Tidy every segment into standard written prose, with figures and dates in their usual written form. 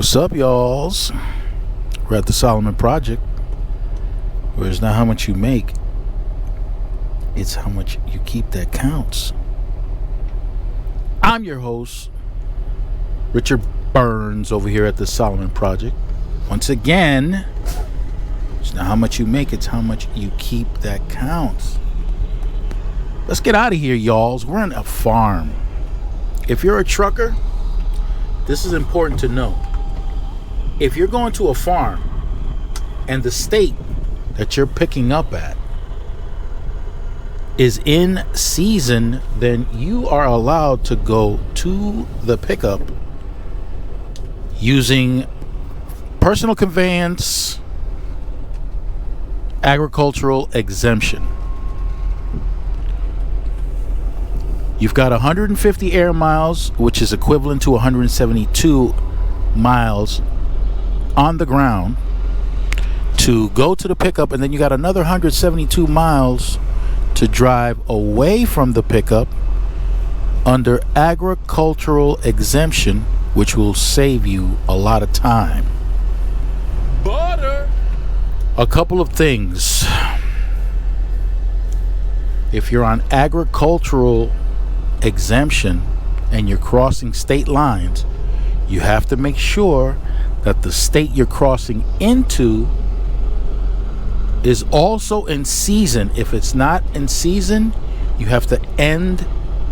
What's up, y'alls? We're at the Solomon Project, where it's not how much you make, it's how much you keep that counts. I'm your host, Richard Burns, over here at the Solomon Project. Once again, it's not how much you make, it's how much you keep that counts. Let's get out of here, y'alls. We're on a farm. If you're a trucker, this is important to know. If you're going to a farm and the state that you're picking up at is in season, then you are allowed to go to the pickup using personal conveyance agricultural exemption. You've got 150 air miles, which is equivalent to 172 miles on the ground to go to the pickup, and then you got another 172 miles to drive away from the pickup under agricultural exemption, which will save you a lot of time. Butter. A couple of things. If you're on agricultural exemption and you're crossing state lines, you have to make sure that the state you're crossing into is also in season. If it's not in season, you have to end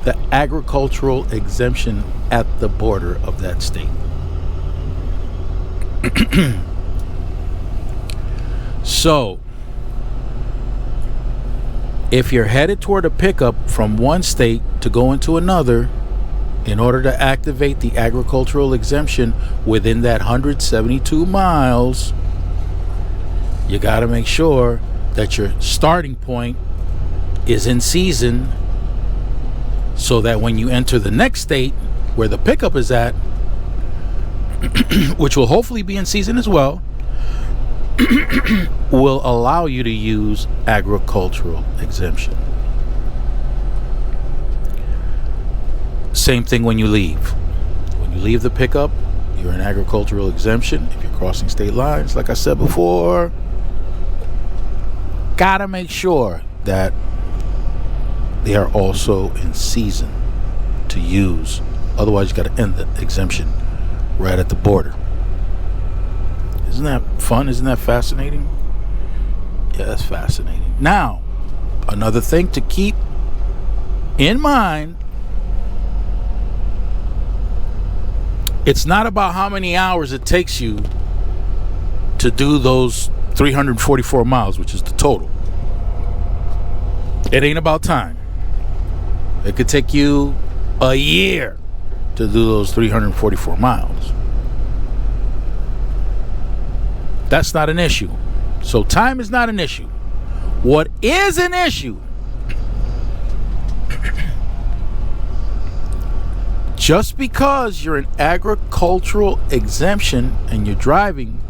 the agricultural exemption at the border of that state. So, if you're headed toward a pickup from one state to go into another, in order to activate the agricultural exemption within that 172 miles, you got to make sure that your starting point is in season, so that when you enter the next state where the pickup is at, which will hopefully be in season as well, will allow you to use agricultural exemption. Same thing when you leave. When you leave the pickup, you're in agricultural exemption. If you're crossing state lines, like I said before, gotta make sure that they are also in season to use. Otherwise, you gotta end the exemption right at the border. Isn't that fun? Isn't that fascinating? Yeah, that's fascinating. Now, another thing to keep in mind, it's not about how many hours it takes you to do those 344 miles, which is the total. It ain't about time. It could take you a year to do those 344 miles. That's not an issue. So time is not an issue. What is an issue? Just because you're in agricultural exemption and you're driving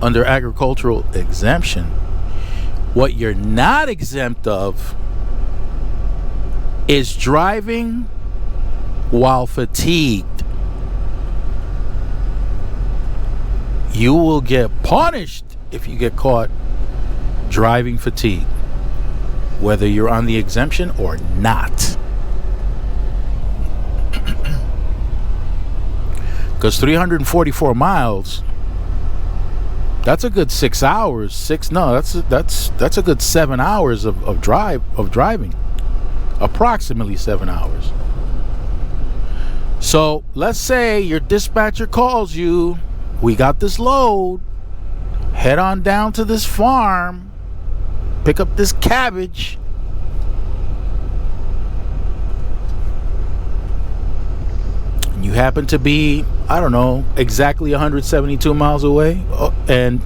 under agricultural exemption, what you're not exempt of is driving while fatigued. You will get punished if you get caught driving fatigued, whether you're on the exemption or not. Because 344 miles, that's a good 6 hours. That's a good 7 hours of driving. Approximately 7 hours. So let's say your dispatcher calls you, we got this load, head on down to this farm, pick up this cabbage. You happen to be, I don't know, exactly 172 miles away, and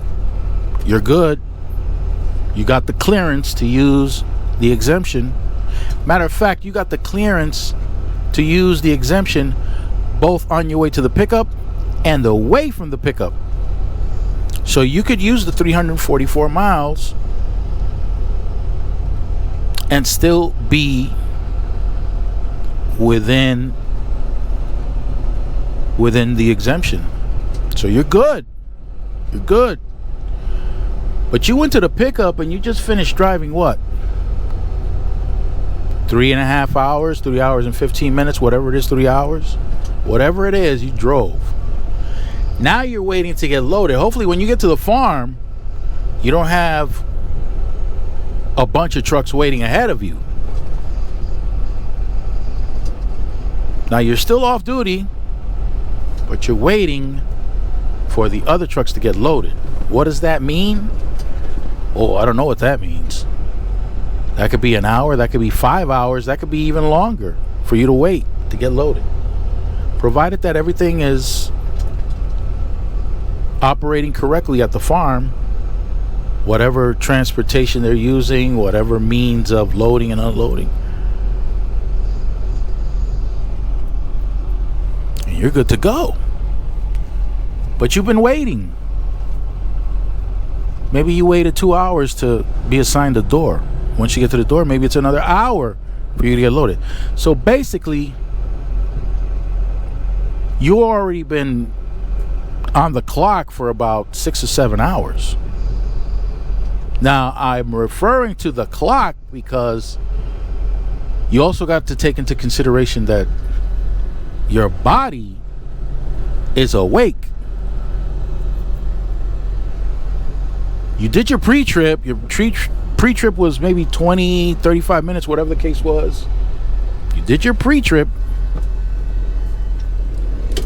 you're good. You got the clearance to use the exemption. Matter of fact, you got the clearance to use the exemption both on your way to the pickup and away from the pickup. So you could use the 344 miles and still be within the exemption. So you're good. You're good. But you went to the pickup and you just finished driving what? 3.5 hours, 3 hours and 15 minutes, whatever it is, 3 hours. Whatever it is, you drove. Now you're waiting to get loaded. Hopefully when you get to the farm, you don't have a bunch of trucks waiting ahead of you. Now you're still off duty, but you're waiting for the other trucks to get loaded. What does that mean? Oh, I don't know what that means. That could be an hour, that could be 5 hours, that could be even longer for you to wait to get loaded. Provided that everything is operating correctly at the farm, whatever transportation they're using, whatever means of loading and unloading, and you're good to go. But you've been waiting. Maybe you waited 2 hours to be assigned a door. Once you get to the door, maybe it's another hour for you to get loaded. So basically, you already been on the clock for about 6 or 7 hours. Now, I'm referring to the clock because you also got to take into consideration that your body is awake. You did your pre-trip. Your pre-trip was maybe 20, 35 minutes, whatever the case was. You did your pre-trip.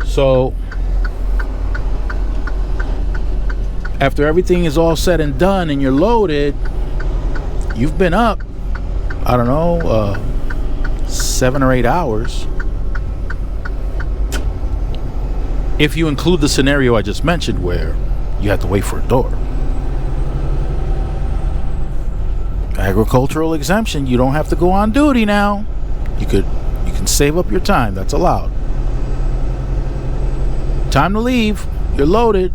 So after everything is all said and done and you're loaded, you've been up, I don't know, 7 or 8 hours. If you include the scenario I just mentioned where you have to wait for a door. Agricultural exemption, you don't have to go on duty now. You can save up your time. That's allowed. Time to leave. You're loaded.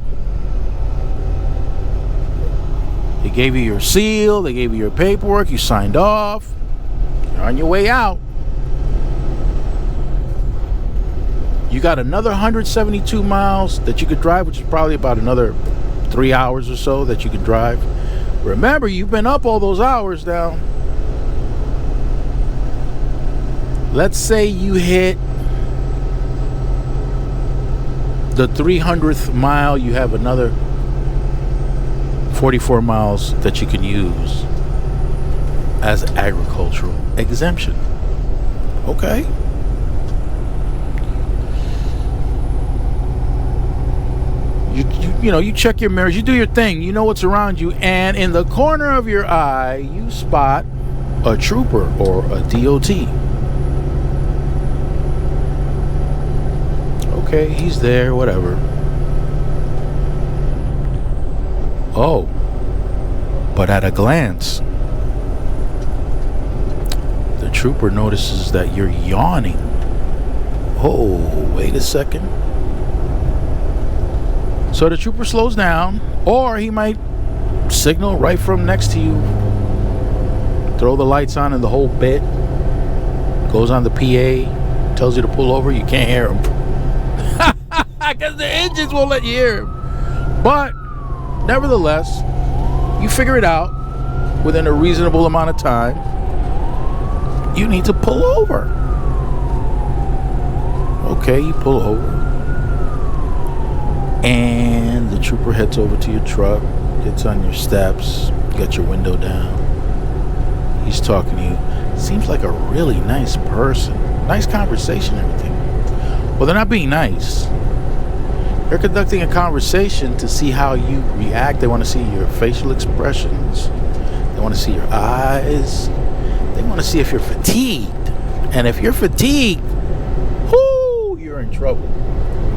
They gave you your seal, they gave you your paperwork, you signed off. You're on your way out. You got another 172 miles that you could drive, which is probably about another 3 hours or so that you could drive. Remember, you've been up all those hours now. Let's say you hit the 300th mile, you have another 44 miles that you can use as agricultural exemption. Okay. You check your mirrors, you do your thing, you know what's around you, and in the corner of your eye, you spot a trooper or a DOT. Okay, he's there, whatever. Oh, but at a glance, the trooper notices that you're yawning. Oh, wait a second. So the trooper slows down, or he might signal right from next to you, throw the lights on and the whole bit, goes on the PA, tells you to pull over. You can't hear him because the engines won't let you hear him. But nevertheless, you figure it out within a reasonable amount of time. You need to pull over. Okay, you pull over. And the trooper heads over to your truck, gets on your steps, got your window down. He's talking to you. Seems like a really nice person. Nice conversation, everything. Well, they're not being nice. They're conducting a conversation to see how you react. They want to see your facial expressions. They want to see your eyes. They want to see if you're fatigued. And if you're fatigued, whoo, you're in trouble.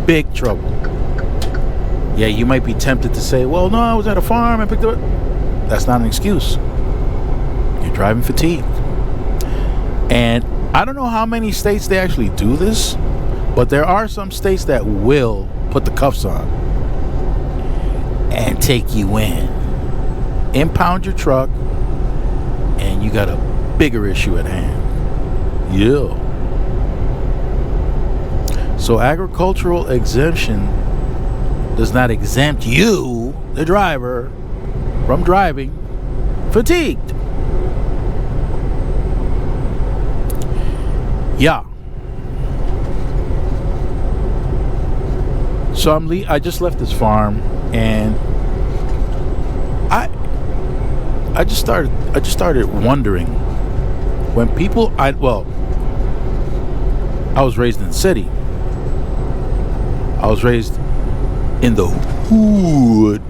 Big trouble. Yeah, you might be tempted to say, well, no, I was at a farm, I picked up. That's not an excuse. You're driving fatigued. And I don't know how many states they actually do this, but there are some states that will put the cuffs on and take you in, impound your truck, and you got a bigger issue at hand. Yeah. So agricultural exemption does not exempt you, the driver, from driving fatigued. Yeah. So I just left this farm, and I just started wondering when people I was raised in the city. I was raised in the hood.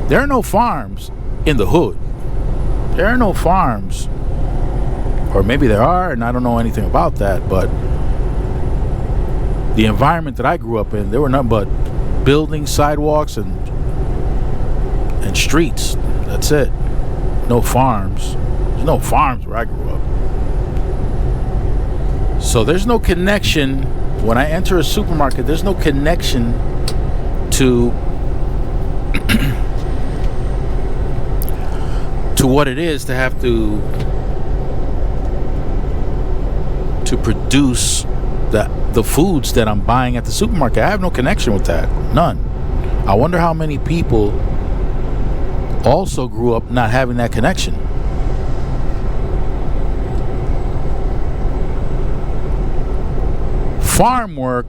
There are no farms in the hood. There are no farms, or maybe there are, and I don't know anything about that, but the environment that I grew up in, there were nothing but buildings, sidewalks, and streets. That's it. No farms. There's no farms where I grew up. So there's no connection. When I enter a supermarket, there's no connection to to what it is to have to produce the foods that I'm buying at the supermarket. I have no connection with that. None. I wonder how many people also grew up not having that connection. Farm work,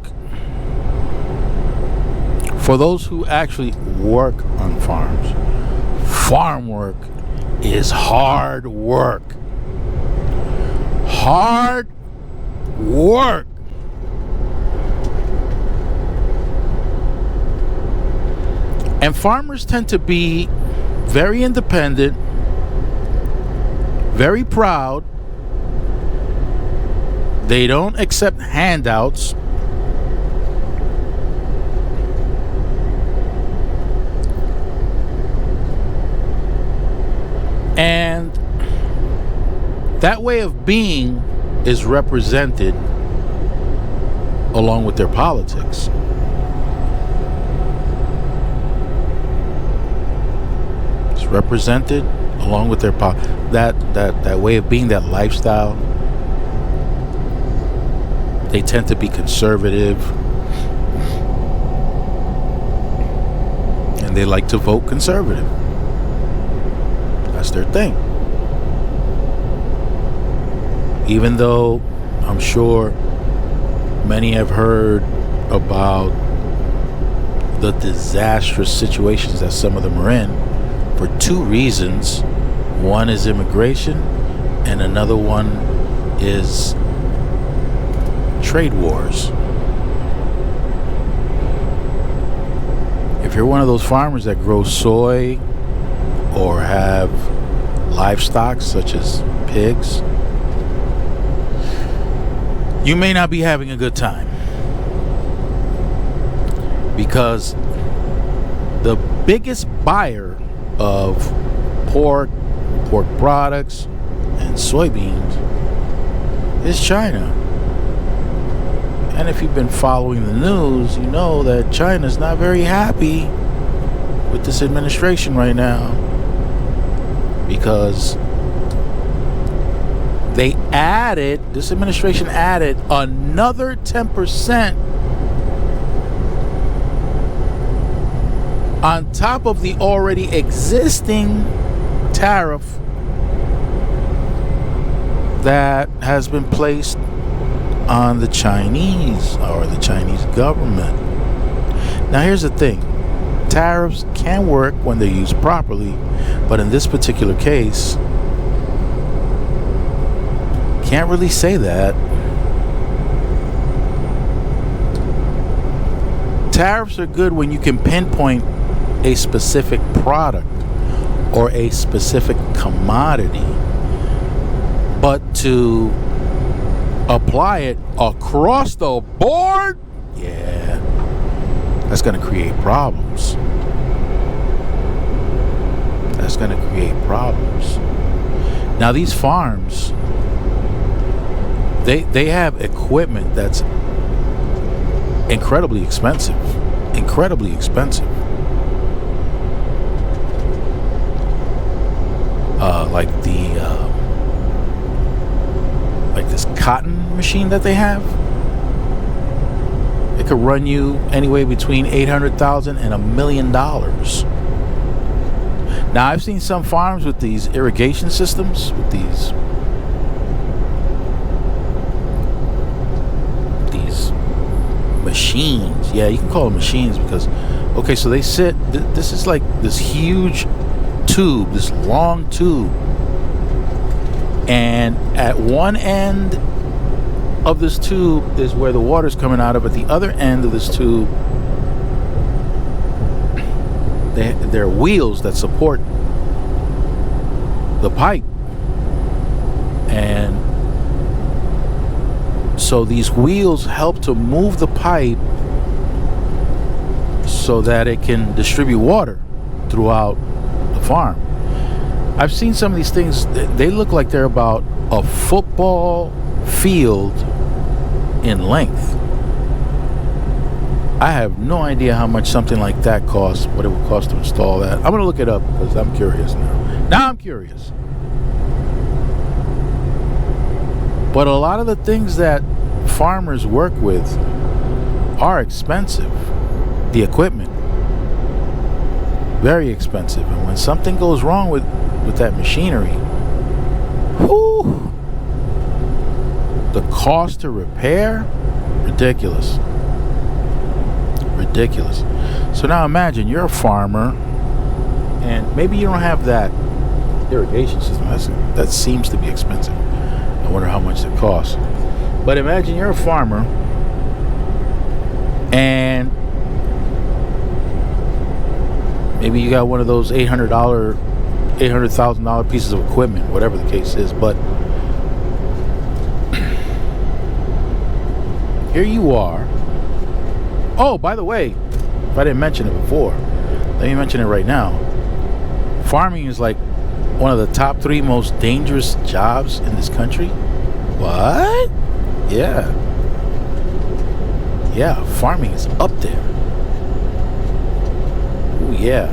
for those who actually work on farms, farm work is hard work. Hard work. And farmers tend to be very independent, very proud. They don't accept handouts. And that way of being is represented along with their politics. It's represented along with their that way of being, that lifestyle. They tend to be conservative, and they like to vote conservative. That's their thing. Even though I'm sure many have heard about the disastrous situations that some of them are in for two reasons. One is immigration, and another one is trade wars. If you're one of those farmers that grow soy or have livestock such as pigs, you may not be having a good time, because the biggest buyer of pork products, and soybeans is China. And if you've been following the news, you know that China's not very happy with this administration right now, because this administration added another 10% on top of the already existing tariff that has been placed on the Chinese, or the Chinese government. Now here's the thing. Tariffs can work when they're used properly, but in this particular case, can't really say that. Tariffs are good when you can pinpoint a specific product or a specific commodity, but to apply it across the board, yeah, that's going to create problems. That's going to create problems. Now these farms, they have equipment that's incredibly expensive. Like this cotton machine that they have. it could run you anywhere between $800,000 and $1 million. Now, I've seen some farms with these irrigation systems, with these machines. Yeah, you can call them machines because, okay, so they sit, this is like this huge tube, this long tube. And at one end of this tube is where the water's coming out of. At the other end of this tube, there are wheels that support the pipe. And so these wheels help to move the pipe so that it can distribute water throughout the farm. I've seen some of these things, they look like they're about a football field in length. I have no idea how much something like that costs, what it would cost to install that. I'm going to look it up because I'm curious now. Now I'm curious. But a lot of the things that farmers work with are expensive. The equipment, very expensive. And when something goes wrong with that machinery, whew, the cost to repair, ridiculous. So now imagine you're a farmer and maybe you don't have that irrigation system. That seems to be expensive. I wonder how much it costs. But imagine you're a farmer and maybe you got one of those $800,000 pieces of equipment, whatever the case is. But here you are. Oh, by the way, if I didn't mention it before, let me mention it right now. Farming is like one of the top 3 most dangerous jobs in this country. What? Yeah, farming is up there. Oh yeah,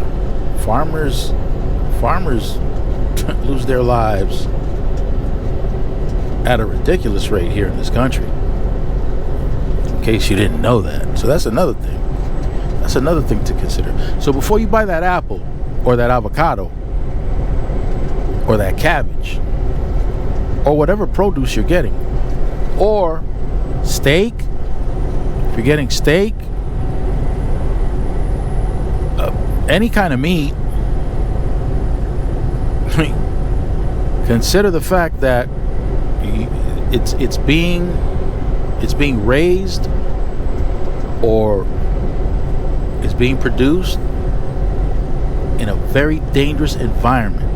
farmers lose their lives at a ridiculous rate here in this country. In case you didn't know that. So that's another thing. That's another thing to consider. So before you buy that apple or that avocado or that cabbage or whatever produce you're getting, or steak, if you're getting steak, any kind of meat, consider the fact that it's being raised or is being produced in a very dangerous environment.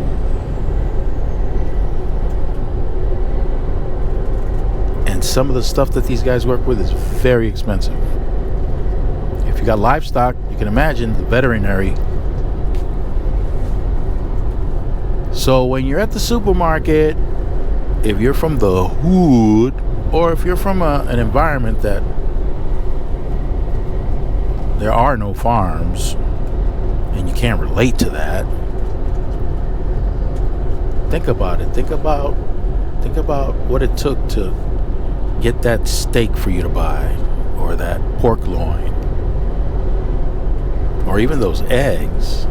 And some of the stuff that these guys work with is very expensive. If you got livestock, you can imagine the veterinary. So when you're at the supermarket, if you're from the hood, or if you're from an environment that there are no farms and you can't relate to that, think about it. Think about what it took to get that steak for you to buy, or that pork loin, or even those eggs.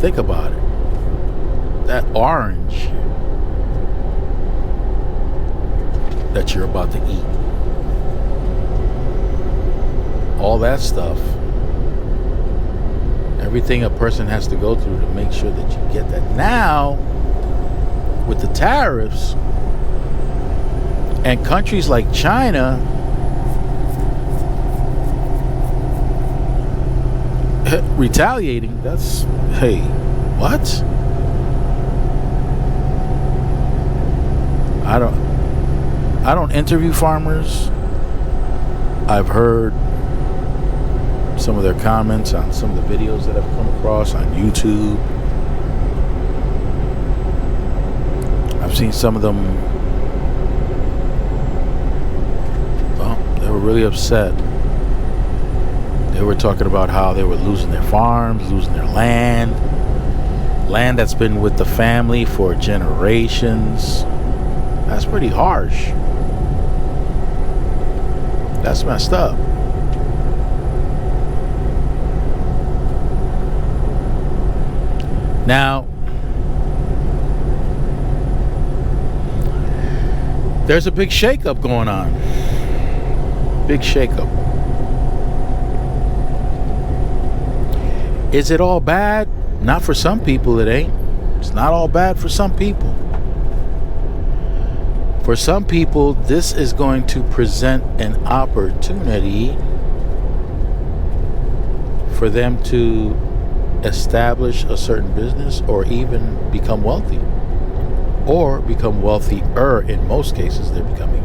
Think about it. That orange that you're about to eat. All that stuff. Everything a person has to go through to make sure that you get that. Now, with the tariffs and countries like China retaliating, that's, hey, what? I don't interview farmers. I've heard some of their comments on some of the videos that I've come across on YouTube. I've seen some of them, well, they were really upset. They were talking about how they were losing their farms, losing their land that's been with the family for generations. That's pretty harsh. That's messed up. Now, there's a big shakeup going on. Big shakeup. Is it all bad? Not for some people, it ain't. It's not all bad for some people. For some people, this is going to present an opportunity for them to establish a certain business or even become wealthy. Or become wealthier. In most cases, they're becoming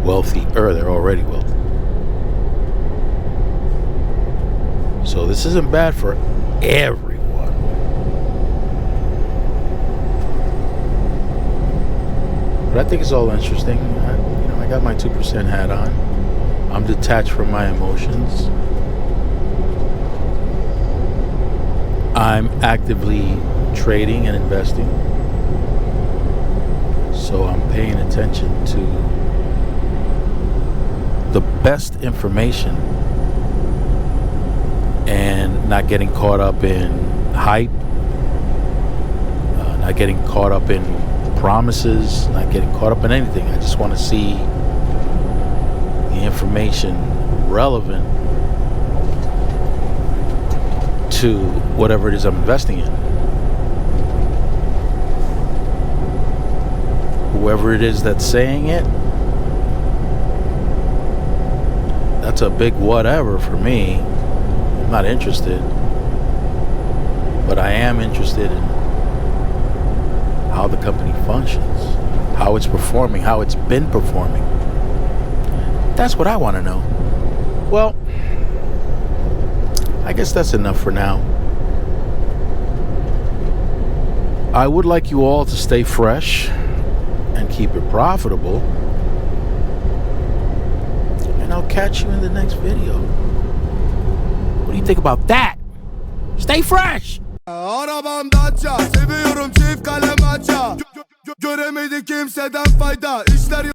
wealthier. They're already wealthy. So this isn't bad for everyone. But I think it's all interesting. I got my 2% hat on. I'm detached from my emotions. I'm actively trading and investing. So I'm paying attention to the best information and not getting caught up in hype, not getting caught up in promises, not getting caught up in anything. I just want to see the information relevant to whatever it is I'm investing in. Whoever it is that's saying it, that's a big whatever for me. I'm not interested, but I am interested in how the company functions, how it's performing, how it's been performing. That's what I want to know. Well, I guess that's enough for now. I would like you all to stay fresh and keep it profitable. And I'll catch you in the next video. What do you think about that? Stay fresh! Arabam Dacia, seviyorum çift kalem aça. Göremedi kimseden fayda. İşler